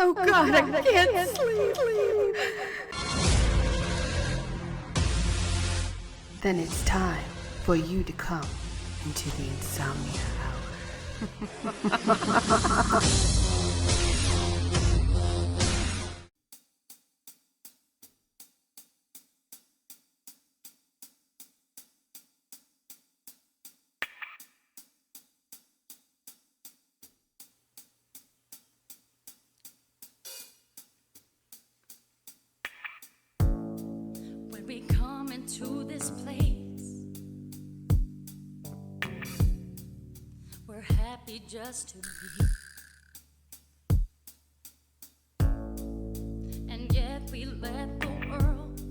Oh God, I can't sleep. Then it's time for you to come into the Insomnia Hour. When we come into this place, we're happy just to be. And yet we let the world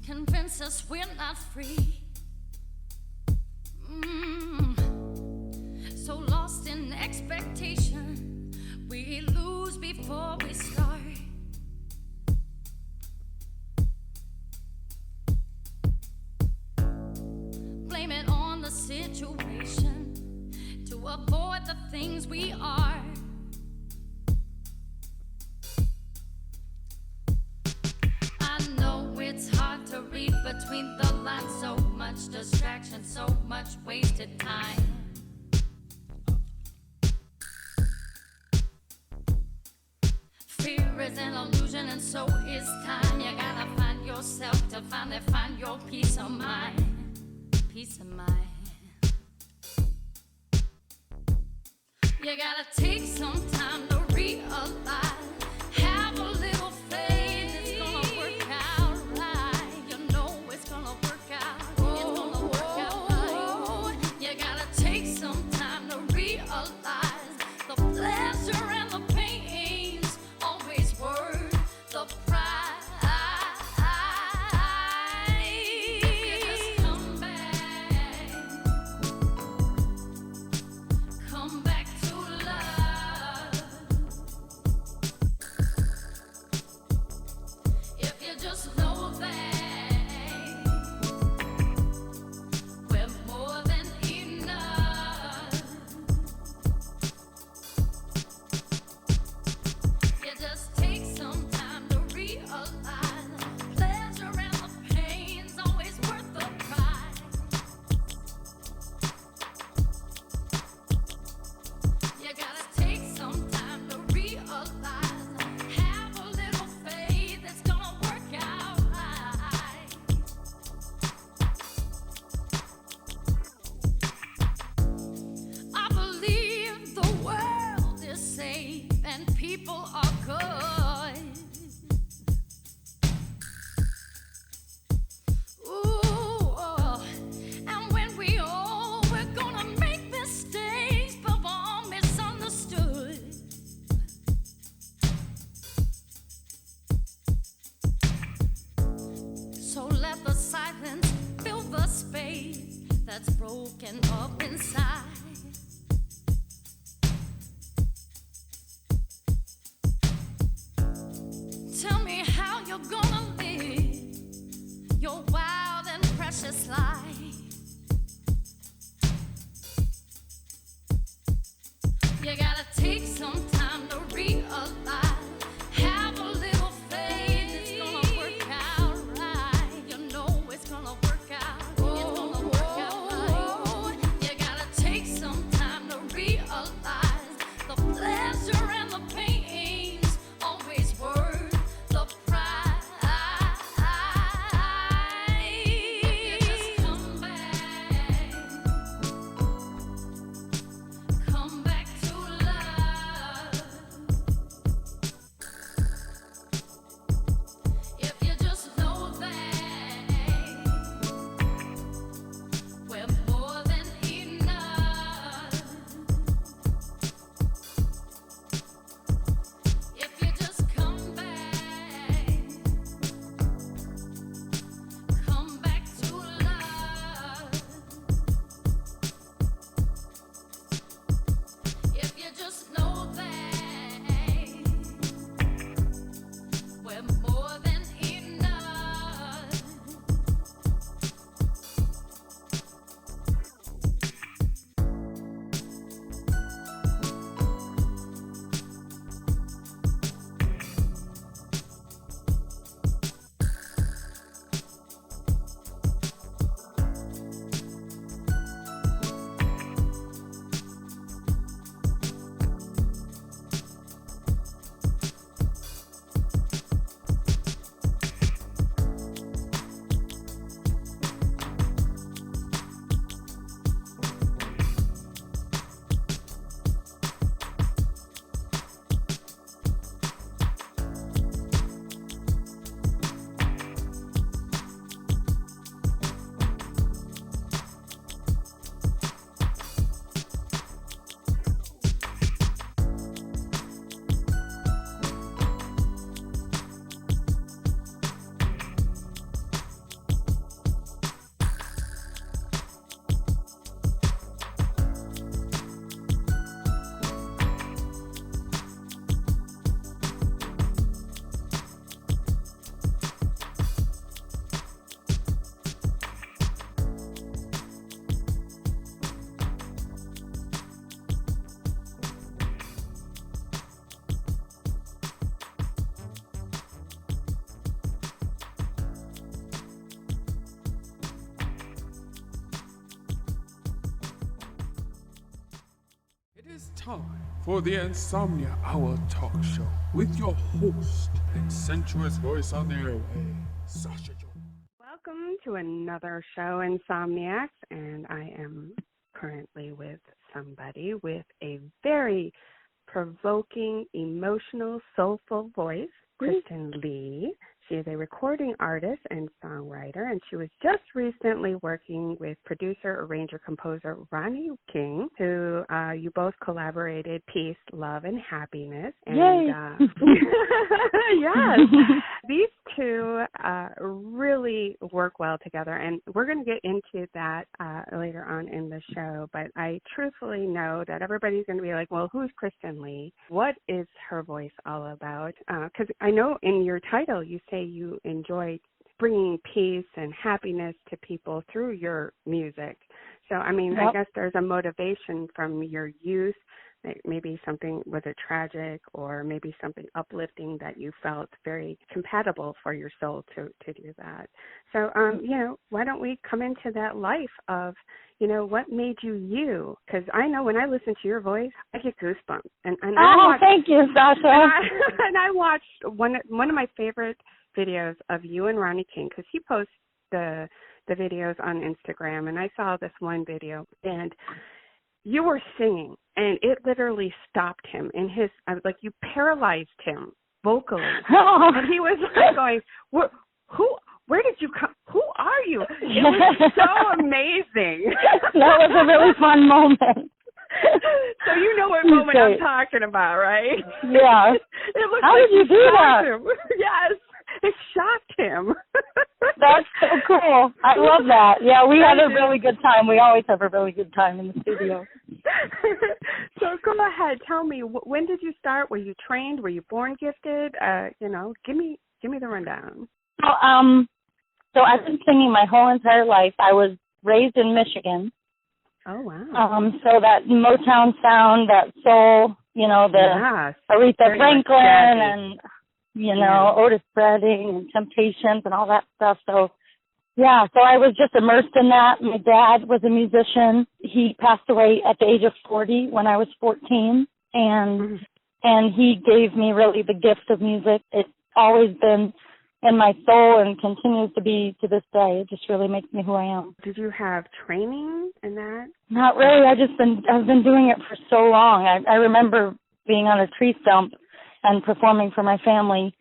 convince us we're not free. So lost in expectation, we lose before we start. Blame it on the situation to avoid the things we are. I know it's hard to read between the lines, so much distraction, so much wasted time. Fear is an illusion and so is time. You gotta find yourself to finally find your peace of mind. Peace of mind. You gotta take some time to realize. Have a little faith, it's gonna work out right. You know it's gonna work out. It's gonna work out right. You gotta take some time to realize the pleasure and the pain's always worth the price. Come back to love. If you just know that we're more than enough. You just take some time to realize pleasure and the pain's always worth the price. You gotta take some time to realize. Have a little faith, it's gonna work out right. I believe the world is safe and people are good. Ooh, and when we're gonna make mistakes, but we're all misunderstood. So let the silence fill the space that's broken up inside. Tell me how you're gonna live your wild and precious life. You gotta take some time to realize. Have a little faith, it's gonna work out right. You know it's gonna work out. It's gonna work out right. You gotta take some time to realize the pleasure and the pain's always worth the price. You just come back to love. is time for the Insomnia Hour Talk Show with your host and sensuous voice on the airway, Sasha Jones. Welcome to another show, Insomniacs, and I am currently with somebody with a very provoking, emotional, soulful voice, Kristen Lee. She is a recording artist and songwriter, and she was just recently working with producer, arranger, composer Ronnie King, who you both collaborated Peace, Love, and Happiness. And yes, these two really work well together, and we're going to get into that later on in the show, but I truthfully know that everybody's going to be like, well, who's Kristen Lee? What is her voice all about? Because I know in your title you say you enjoy bringing peace and happiness to people through your music. So, I mean, I guess there's a motivation from your youth, maybe something was a tragic or maybe something uplifting that you felt very compatible for your soul to do that. So, why don't we come into that life of, what made you you? Because I know when I listen to your voice, I get goosebumps. Thank you, Sasha. And I watched one of my favorite videos of you and Ronnie King, because he posts the videos on Instagram, and I saw this one video, and you were singing, and it literally stopped him in his, you paralyzed him vocally. And he was like going, where did you come? Who are you? It was so amazing. That was a really fun moment. So you know what moment I'm talking about, right? Yeah. It looked How like did you do that? him. Yes. It shocked him. That's so cool. I love that. Yeah, we had a really good time. We always have a really good time in the studio. So go ahead. Tell me, when did you start? Were you trained? Were you born gifted? Give me the rundown. So I've been singing my whole entire life. I was raised in Michigan. Oh, wow. So that Motown sound, that soul, the Aretha Franklin and Otis Redding and Temptations and all that stuff. So, so I was just immersed in that. My dad was a musician. He passed away at the age of 40 when I was 14, and he gave me really the gift of music. It's always been in my soul and continues to be to this day. It just really makes me who I am. Did you have training in that? Not really. I've been doing it for so long. I remember being on a tree stump and performing for my family,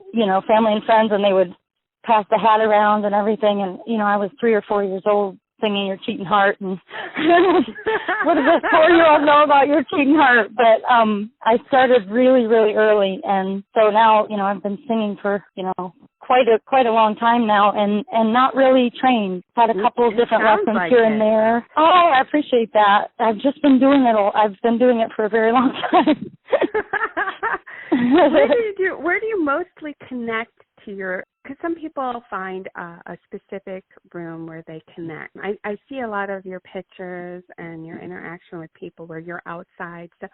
family and friends, and they would pass the hat around and everything. And, I was 3 or 4 years old singing Your Cheating Heart. And what does this 4-year-old know about Your Cheating Heart? But I started really, really early. And so now, I've been singing for, quite a long time now and not really trained. Had a couple of different lessons here and there. Oh, I appreciate that. I've just been doing it. I've been doing it for a very long time. Where do you mostly connect to your, because some people find a specific room where they connect. I see a lot of your pictures and your interaction with people where you're outside. So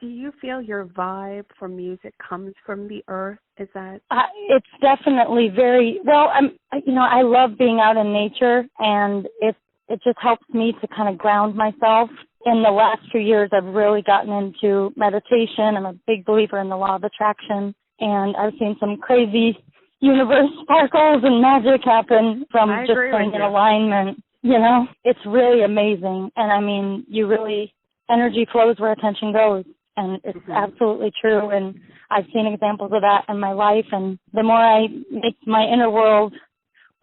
do you feel your vibe for music comes from the earth? Is that? It's definitely very, well, I love being out in nature, and it just helps me to kind of ground myself. In the last few years, I've really gotten into meditation. I'm a big believer in the law of attraction, and I've seen some crazy universe sparkles and magic happen from just being in alignment. It's really amazing. And energy flows where attention goes. And it's absolutely true. And I've seen examples of that in my life. And the more I make my inner world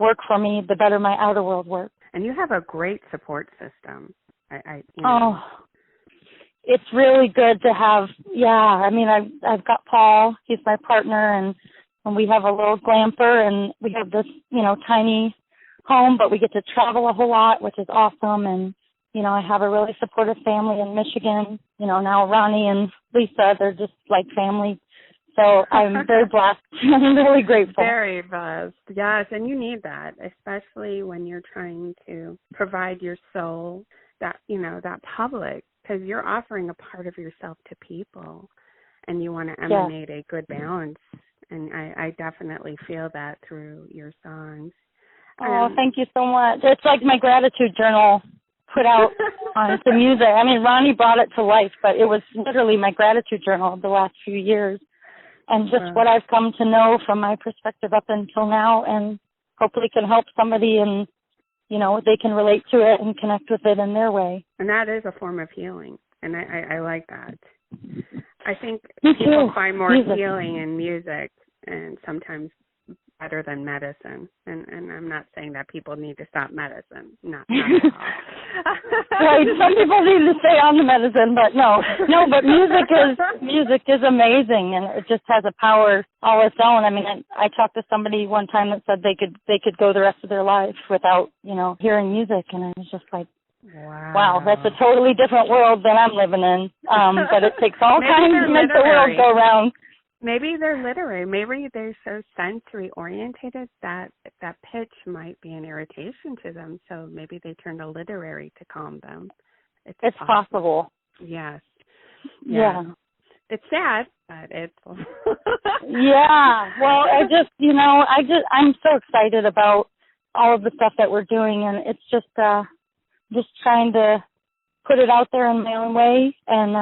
work for me, the better my outer world works. And you have a great support system. It's really good to have. I've got Paul. He's my partner, and we have a little glamper, and we have this, tiny home, but we get to travel a whole lot, which is awesome. And I have a really supportive family in Michigan. Now Ronnie and Lisa, they're just like family. So I'm very blessed. I'm really grateful. Very blessed. Yes, and you need that, especially when you're trying to provide your soul, that public, because you're offering a part of yourself to people, and you want to emanate a good balance. And I definitely feel that through your songs. Thank you so much. It's like my gratitude journal put out onto music. I mean, Ronnie brought it to life, but it was literally my gratitude journal the last few years, and just what I've come to know from my perspective up until now, and hopefully can help somebody, and they can relate to it and connect with it in their way. And that is a form of healing, and I like that. I think Me people too. find more Music. healing in music, and sometimes better than medicine. And I'm not saying that people need to stop medicine. Not at all. Right. Some people need to stay on the medicine, but no. But music is amazing, and it just has a power all its own. I mean, I talked to somebody one time that said they could go the rest of their life without hearing music, and I was just like, wow, that's a totally different world than I'm living in. But it takes all kinds to make the world go round. Maybe they're literary. Maybe they're so sensory orientated that pitch might be an irritation to them. So maybe they turn to literary to calm them. It's possible. Yes. Yeah. It's sad, but it's. Yeah. Well, I'm so excited about all of the stuff that we're doing, and it's just trying to put it out there in my own way, and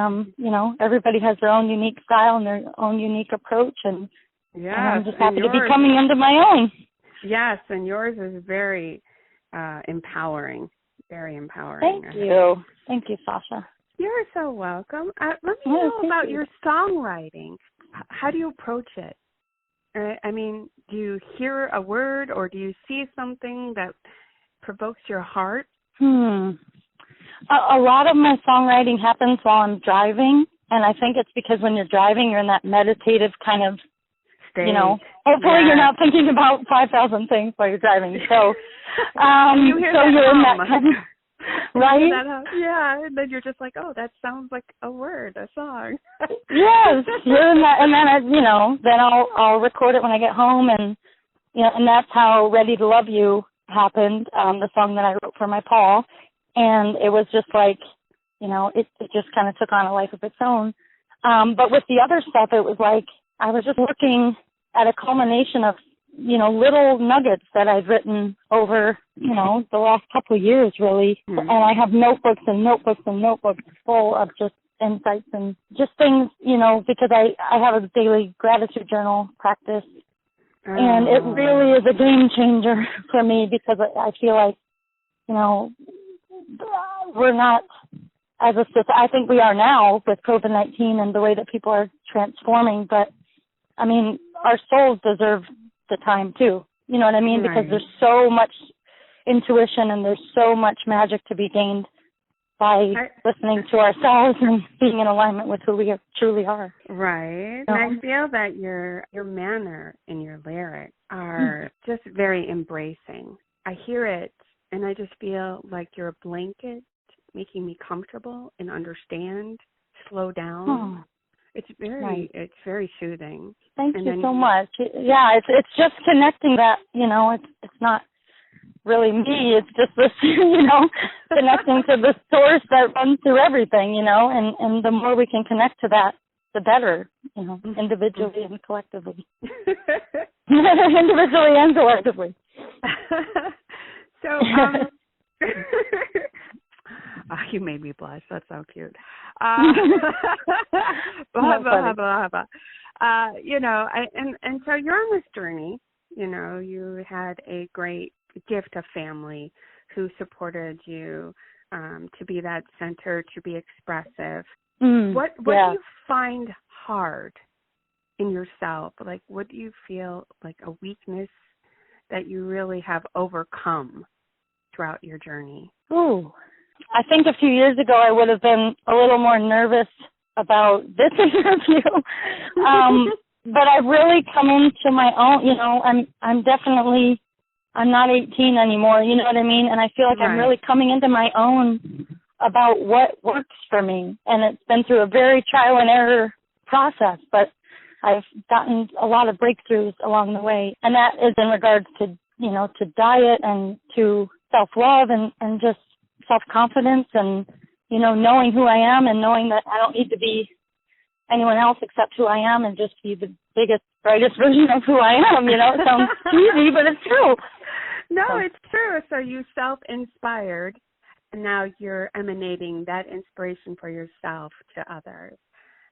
everybody has their own unique style and their own unique approach, and I'm just happy to be coming into my own. Yes, and yours is very empowering, very empowering. Thank you, Sasha. You're so welcome. Let me know about your songwriting. How do you approach it? I mean, do you hear a word, or do you see something that provokes your heart? A lot of my songwriting happens while I'm driving, and I think it's because when you're driving, you're in that meditative kind of stage. Hopefully you're not thinking about 5,000 things while you're driving. So, you hear so you're in that kind of, right? Yeah, and then you're just like, oh, that sounds like a word, a song. Yes, you're in that, and then then I'll record it when I get home, and and that's how "Ready to Love You" happened, the song that I wrote for my Paul. And it was just like, it just kind of took on a life of its own. But with the other stuff, it was like I was just looking at a culmination of, little nuggets that I've written over, the last couple of years, really. Mm-hmm. And I have notebooks and notebooks and notebooks full of just insights and just things, because I have a daily gratitude journal practice. Oh. And it really is a game changer for me, because I feel like, we're not, as a society, I think we are now with COVID-19 and the way that people are transforming, but, I mean, our souls deserve the time, too. You know what I mean? Right. Because there's so much intuition and there's so much magic to be gained by listening to ourselves and being in alignment with who we truly are. Right. And I feel that your manner and your lyrics are just very embracing. I hear it, and I just feel like you're a blanket, making me comfortable and understand, slow down. Oh. It's very soothing. Thank you so much. Yeah, it's just connecting that, it's not really me. It's just this, connecting to the source that runs through everything, and the more we can connect to that, the better, individually and collectively. Individually and collectively. So, you made me blush. That's so cute. Blah, blah, blah, blah. And so you're on this journey. You had a great gift of family who supported you to be that center, to be expressive. What do you find hard in yourself? Like, what do you feel like a weakness that you really have overcome throughout your journey? Ooh, I think a few years ago I would have been a little more nervous about this interview. But I've really come into my own, I'm not 18 anymore, you know what I mean? And I feel like I'm really coming into my own about what works for me. And it's been through a very trial and error process, but I've gotten a lot of breakthroughs along the way. And that is in regards to, to diet and to self-love and just self-confidence and, knowing who I am and knowing that I don't need to be anyone else except who I am and just be the biggest, brightest version of who I am. It sounds cheesy, but it's true. No, it's true. So you self-inspired And now you're emanating that inspiration for yourself to others.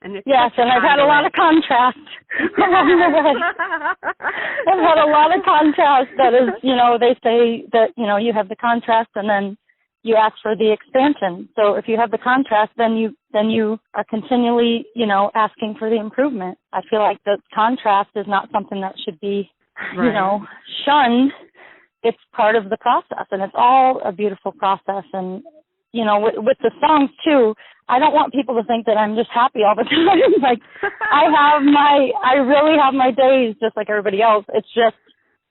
And yes, and I've had a lot of contrast along the way. I've had a lot of contrast. That is, they say that, you have the contrast and then you ask for the expansion. So if you have the contrast, then you are continually, asking for the improvement. I feel like the contrast is not something that should be, shunned. It's part of the process, and it's all a beautiful process. And, with the songs too, I don't want people to think that I'm just happy all the time. Like, I really have my days just like everybody else. It's just,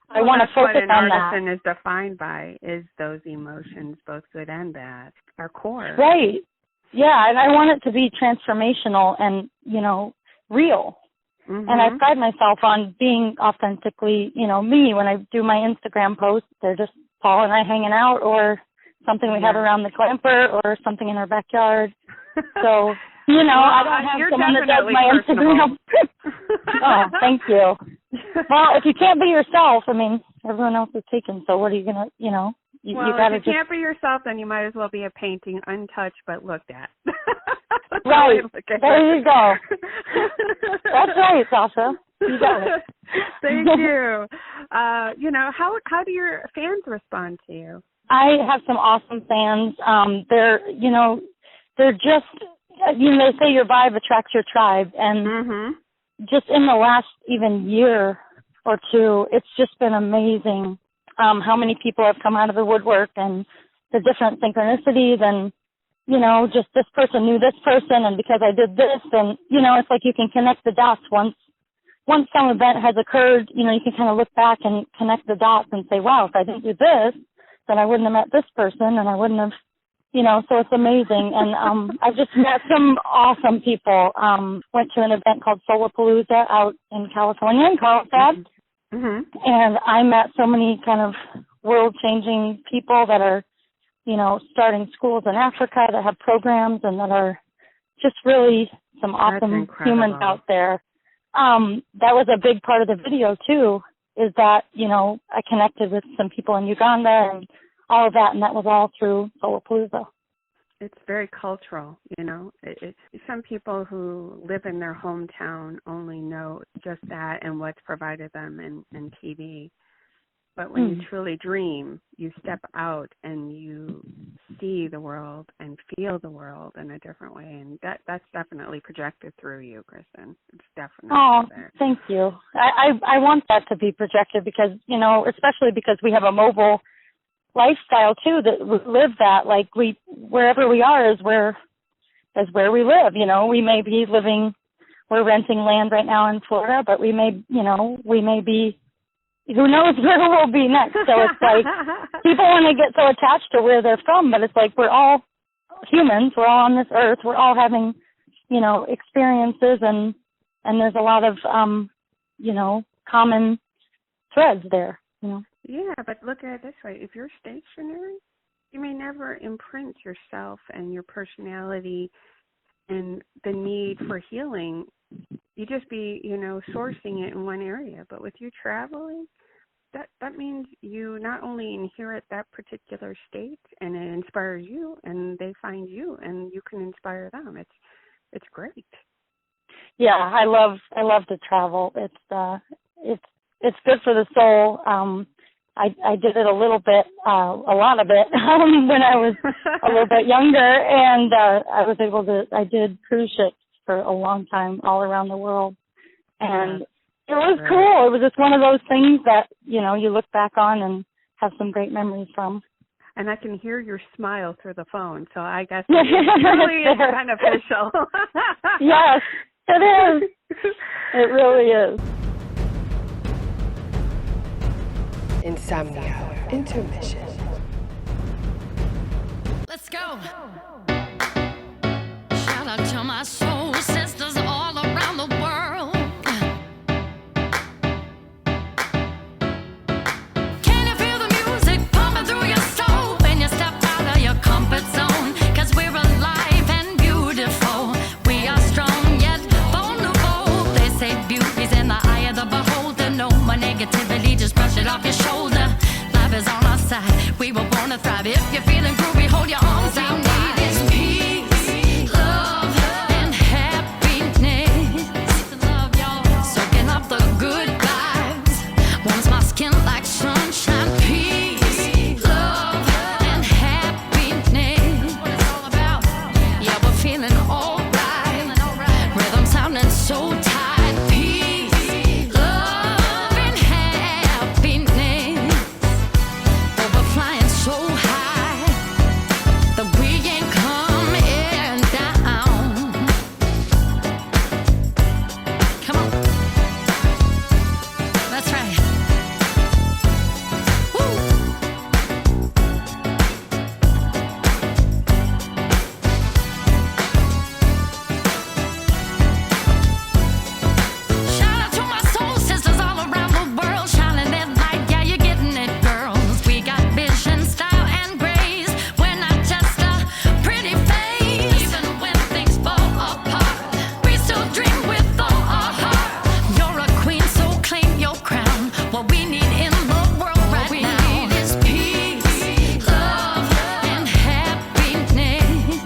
I want to focus on that. What an artisan is defined by is those emotions, both good and bad, our core. Right. Yeah, and I want it to be transformational and, real. Mm-hmm. And I pride myself on being authentically, me. When I do my Instagram posts, they're just Paul and I hanging out, or something we have around the clamper, or something in our backyard. So, I don't have someone that does my Instagram. Oh, thank you. Well, if you can't be yourself, everyone else is taken. So what are you going to, you if you can't be yourself, then you might as well be a painting untouched but looked at. Right. There you go. That's right, Sasha. You got it. Thank you. How do your fans respond to you? I have some awesome fans. They're just, they say your vibe attracts your tribe. And just in the last even year or two, it's just been amazing how many people have come out of the woodwork and the different synchronicities and, just this person knew this person and because I did this and, it's like you can connect the dots once some event has occurred, you can kind of look back and connect the dots and say, wow, if I didn't do this, then I wouldn't have met this person and I wouldn't have, so it's amazing. And I've just met some awesome people. Went to an event called Solapalooza out in California in Carlsbad. Mm-hmm. And I met so many kind of world-changing people that are, starting schools in Africa that have programs and that are just really some awesome humans out there. That was a big part of the video, too, is that, I connected with some people in Uganda and all of that, and that was all through Solapalooza. It's very cultural, some people who live in their hometown only know just that and what's provided them in TV. But when you truly dream, you step out and you see the world and feel the world in a different way. And that's definitely projected through you, Kristen. It's definitely there. Thank you. I want that to be projected because, especially because we have a mobile lifestyle too, that we live that, like wherever we are is where we live. We may be we're renting land right now in Florida, but we may be, who knows where we'll be next. So it's like people want to get so attached to where they're from, but it's like we're all humans, we're all on this earth, we're all having, experiences and there's a lot of common threads there, Yeah, but look at it this way. If you're stationary, you may never imprint yourself and your personality and the need for healing. You just be, sourcing it in one area. But with you traveling, that means you not only inherit that particular state and it inspires you and they find you and you can inspire them. It's great. Yeah, I love to travel. It's good for the soul. I did it a little bit, a lot of it, when I was a little bit younger, and I did cruise ships for a long time all around the world. And it was cool. It was just one of those things that, you look back on and have some great memories from. And I can hear your smile through the phone, so I guess it really is beneficial. Yes, it is. It really is. Insomnia Hour Intermission. Let's go. Shout out to my soul sisters all around the world. Can you feel the music pumping through your soul when you step out of your comfort zone? 'Cause we're alive and beautiful. We are strong yet vulnerable. They say beauty's in the eye of the beholder. No more negativity, just brush it off your shoulder. Life is on our side. We were born to thrive. If you're feeling groovy, hold hold your arms out wide. Is peace, love, and happiness. Soaking up the good vibes. Warms my skin like sunshine. Peace, love, and happiness. What it's all about. Yeah, we're feeling alright. Rhythm sounding so tight. Peace, love, and happiness. Oh, we're flying so high that we ain't coming down. Come on. That's right. Woo. Shout out to my soul sisters all around the world, shining that light. Yeah, you're getting it, girls. We got vision, style, and grace. We're not just a pretty face. Even when things fall apart, we still dream with all our heart. You're a queen, so claim your crown. What we need in the world right now is peace, love, and happiness.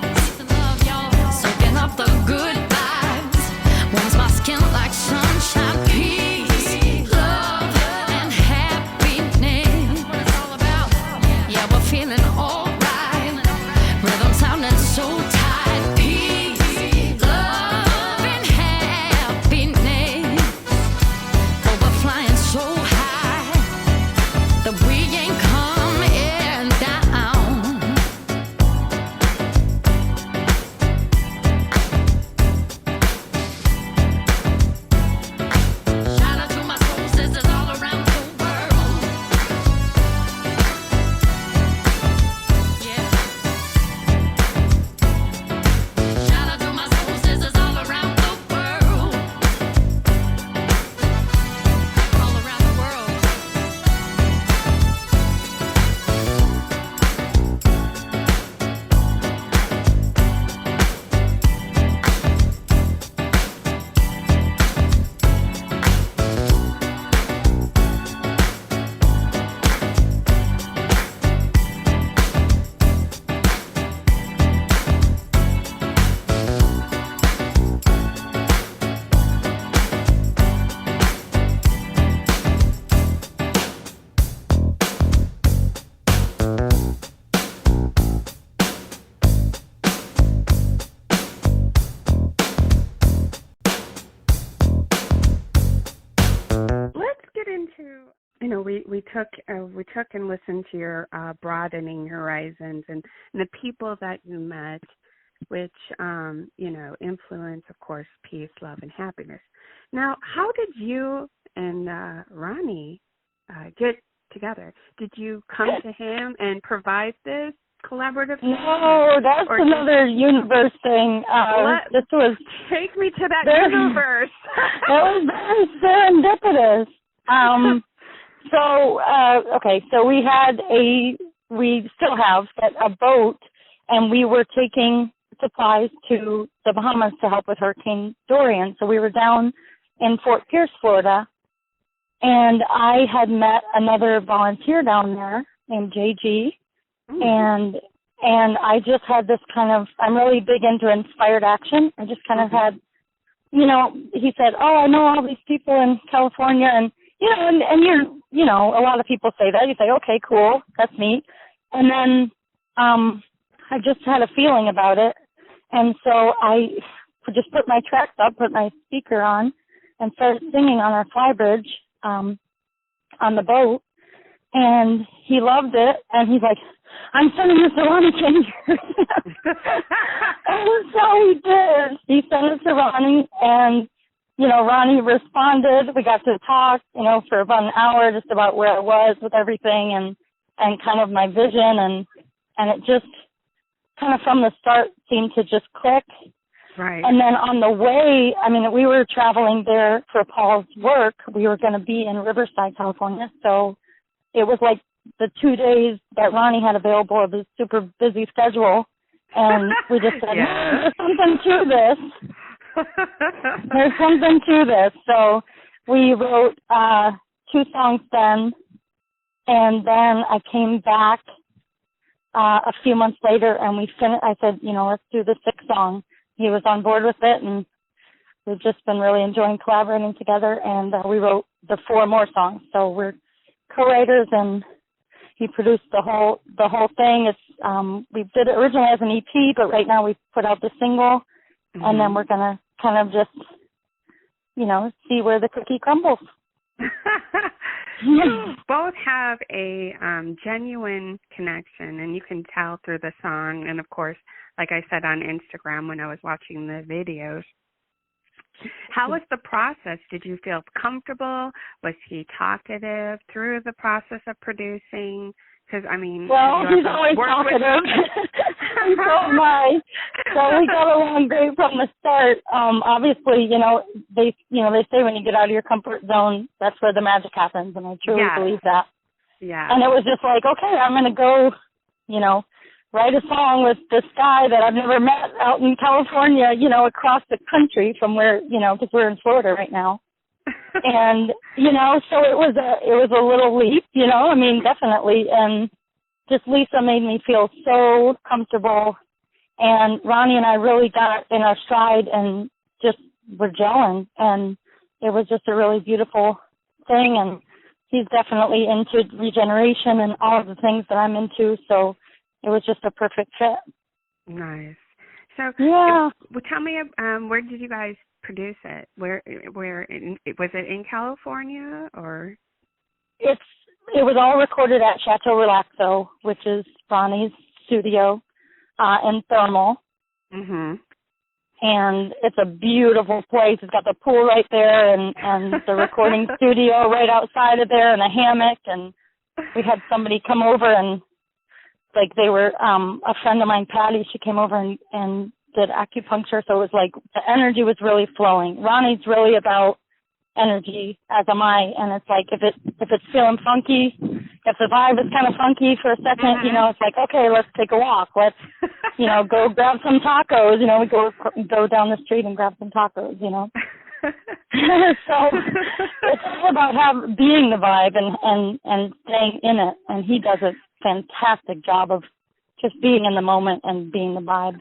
Soaking up the good vibes. Warms my skin like sunshine. Peace, love, and happiness. What it's all about. Yeah, we're feeling alright. Rhythm sounding so tight. Peace, love, and happiness. Oh, we're flying so high that we ain't coming down. Shout out to my soul sisters all around the world. Yeah. Shout out to my soul sisters all around the world. All around the world. Let's get into, we took and listened to your broadening horizons and the people that you met, which influence, of course, peace, love, and happiness. Now, how did you and Ronnie get together? Did you come to him and provide this collaborative? No, that's Or another universe thing. This was Take me to that There- universe. that was very serendipitous. So we still have a boat, and we were taking supplies to the Bahamas to help with Hurricane Dorian. So we were down in Fort Pierce, Florida, and I had met another volunteer down there named JG, and I just had this I'm really big into inspired action. I just kind of had, he said, "Oh, I know all these people in California," and a lot of people say that. You say, "Okay, cool, that's neat," and then I just had a feeling about it, and so I just put my tracks up, put my speaker on, and started singing on our flybridge on the boat, and he loved it, and he's like, "I'm sending this to Ronnie King." And so he did. He sent it to Ronnie, and, Ronnie responded. We got to talk, for about an hour just about where I was with everything and kind of my vision, and it just kind of from the start seemed to just click. Right. And then on the way, we were traveling there for Paul's work. We were going to be in Riverside, California, so it was like the 2 days that Ronnie had available of his super busy schedule, and we just said, "There's something to this. There's something to this." So we wrote 2 songs then, and then I came back a few months later, and I said, let's do the 6th song. He was on board with it, and we've just been really enjoying collaborating together, and we wrote the 4 more songs. So we're co-writers, and he produced the whole thing. It's we did it originally as an EP, but right now we've put out the single, and then we're going to kind of just, see where the cookie crumbles. You both have a genuine connection, and you can tell through the song. And, of course, like I said on Instagram when I was watching the videos, how was the process? Did you feel comfortable? Was he talkative through the process of producing? Because, well, he's always talkative. And so am I. So we got along great from the start. Obviously, they say when you get out of your comfort zone, that's where the magic happens, and I truly believe that. Yeah. And it was just like, okay, I'm going to go, write a song with this guy that I've never met out in California, across the country from where, because we're in Florida right now. And, so it was a little leap, definitely. And just Lisa made me feel so comfortable. And Ronnie and I really got in our stride and just were gelling. And it was just a really beautiful thing. And he's definitely into regeneration and all of the things that I'm into. So it was just a perfect fit. Nice. So, well, tell me, where did you guys produce it? Where was it in California or? It was all recorded at Chateau Relaxo, which is Ronnie's studio in Thermal. Mhm. And it's a beautiful place. It's got the pool right there, and the recording studio right outside of there, and a hammock. And we had somebody come over, and they were a friend of mine, Patty. She came over and did acupuncture, so it was like the energy was really flowing. Ronnie's really about energy, as am I, and it's like if it's feeling funky, if the vibe is kind of funky for a second, it's like, okay, let's take a walk. Let's, go grab some tacos. We go down the street and grab some tacos. So it's all about being the vibe and staying in it, and he does a fantastic job of just being in the moment and being the vibe.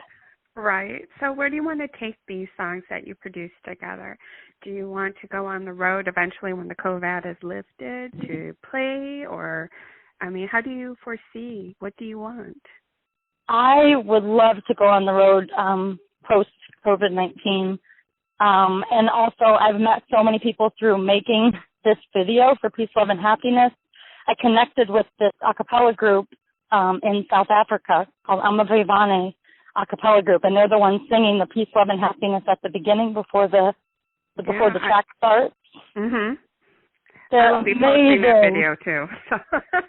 Right. So where do you want to take these songs that you produce together? Do you want to go on the road eventually when the COVID is lifted to play? Or, how do you foresee? What do you want? I would love to go on the road post-COVID-19. And also I've met so many people through making this video for Peace, Love, and Happiness. I connected with this a cappella group in South Africa called Amavevane a cappella group, and they're the ones singing the Peace, Love, and Happiness at the beginning before the track starts. Mhm. They're I'll be posting that video too.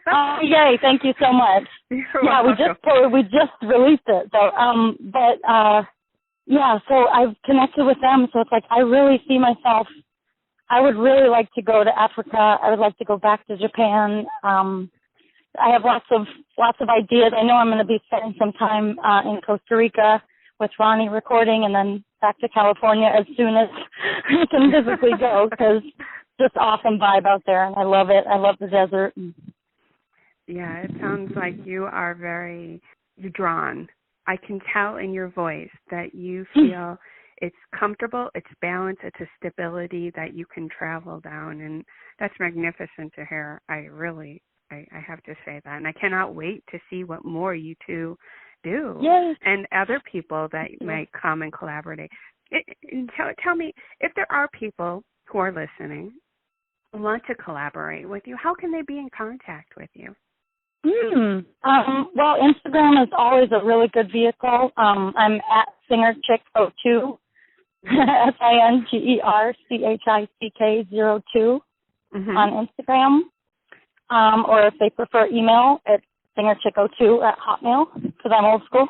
Oh, yay! Thank you so much. We just released it. So, so I've connected with them. So it's like I really see myself. I would really like to go to Africa. I would like to go back to Japan. I have lots of ideas. I know I'm going to be spending some time in Costa Rica with Ronnie recording, and then back to California as soon as I can physically go, because just awesome vibe out there, and I love it. I love the desert. Yeah, it sounds like you are you're drawn. I can tell in your voice that you feel it's comfortable, it's balanced, it's a stability that you can travel down, and that's magnificent to hear. I have to say that, and I cannot wait to see what more you two do. Yes. And other people that might come and collaborate. Tell me, if there are people who are listening who want to collaborate with you, how can they be in contact with you? Well, Instagram is always a really good vehicle. I'm at SingerChick02, SingerChick02 on Instagram. Or if they prefer email, it's SingerChick02@hotmail, because I'm old school.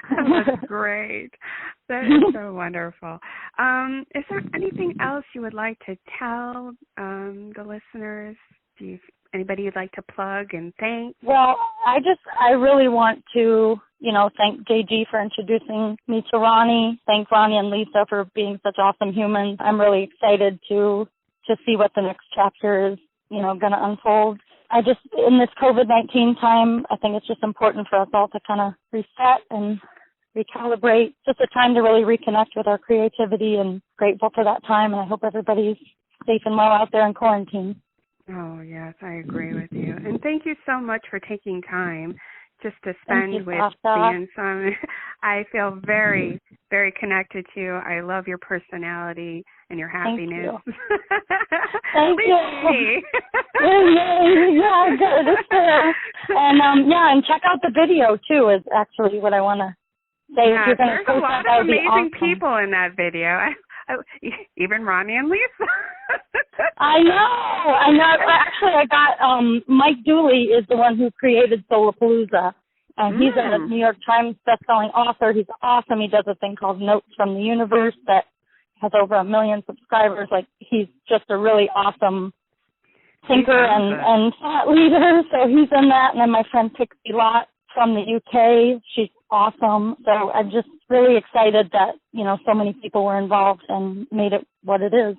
That's great. That is so wonderful. Is there anything else you would like to tell the listeners? Anybody you'd like to plug and thank? Well, I really want to, thank JG for introducing me to Ronnie. Thank Ronnie and Lisa for being such awesome humans. I'm really excited to see what the next chapter is, going to unfold. I just, in this COVID-19 time, I think it's just important for us all to kind of reset and recalibrate. Just a time to really reconnect with our creativity, and grateful for that time. And I hope everybody's safe and well out there in quarantine. Oh, yes, I agree with you. And thank you so much for taking time just to spend with the Insomnia. I feel very, very connected to you. I love your personality and your happiness. Thank you. Thank you. Yeah, good. And check out the video too. Is actually what I want to say. Yeah, there's a lot of amazing people in that video. Even Ronnie and Lisa. I know. Actually, I got Mike Dooley is the one who created Soulapalooza, and he's a New York Times best-selling author. He's awesome. He does a thing called Notes from the Universe that has over 1 million subscribers. Like, he's just a really awesome thinker and thought leader. So he's in that. And then my friend Pixie Lott from the UK, she's awesome. So I'm just really excited that, so many people were involved and made it what it is.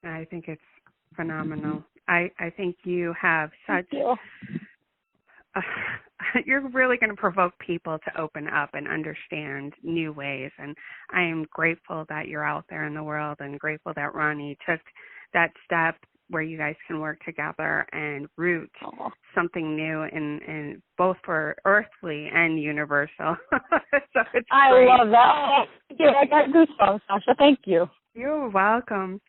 I think it's phenomenal. I think you have such... you're really going to provoke people to open up and understand new ways. And I am grateful that you're out there in the world, and grateful that Ronnie took that step where you guys can work together and root something new in both for earthly and universal. So it's I great. love that. Oh, yeah, I got goosebumps, Sasha. Thank you. You're welcome.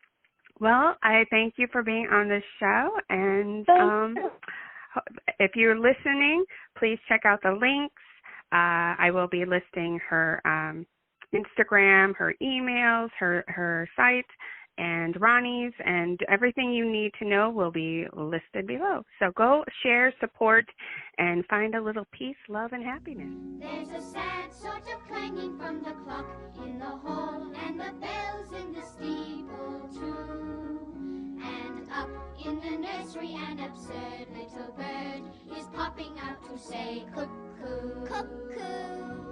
Well, I thank you for being on this show, and if you're listening, please check out the links. I will be listing her Instagram, her emails, her site, and Ronnie's, and everything you need to know will be listed below. So go share, support, and find a little peace, love, and happiness. There's a sad sort of clanging from the clock in the hall, and the bells in the steeple too. And up in the nursery, an absurd little bird is popping out to say cuckoo, cuckoo,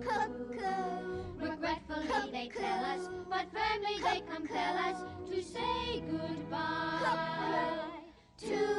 cuckoo. Regretfully they tell us, but firmly they compel us to say goodbye to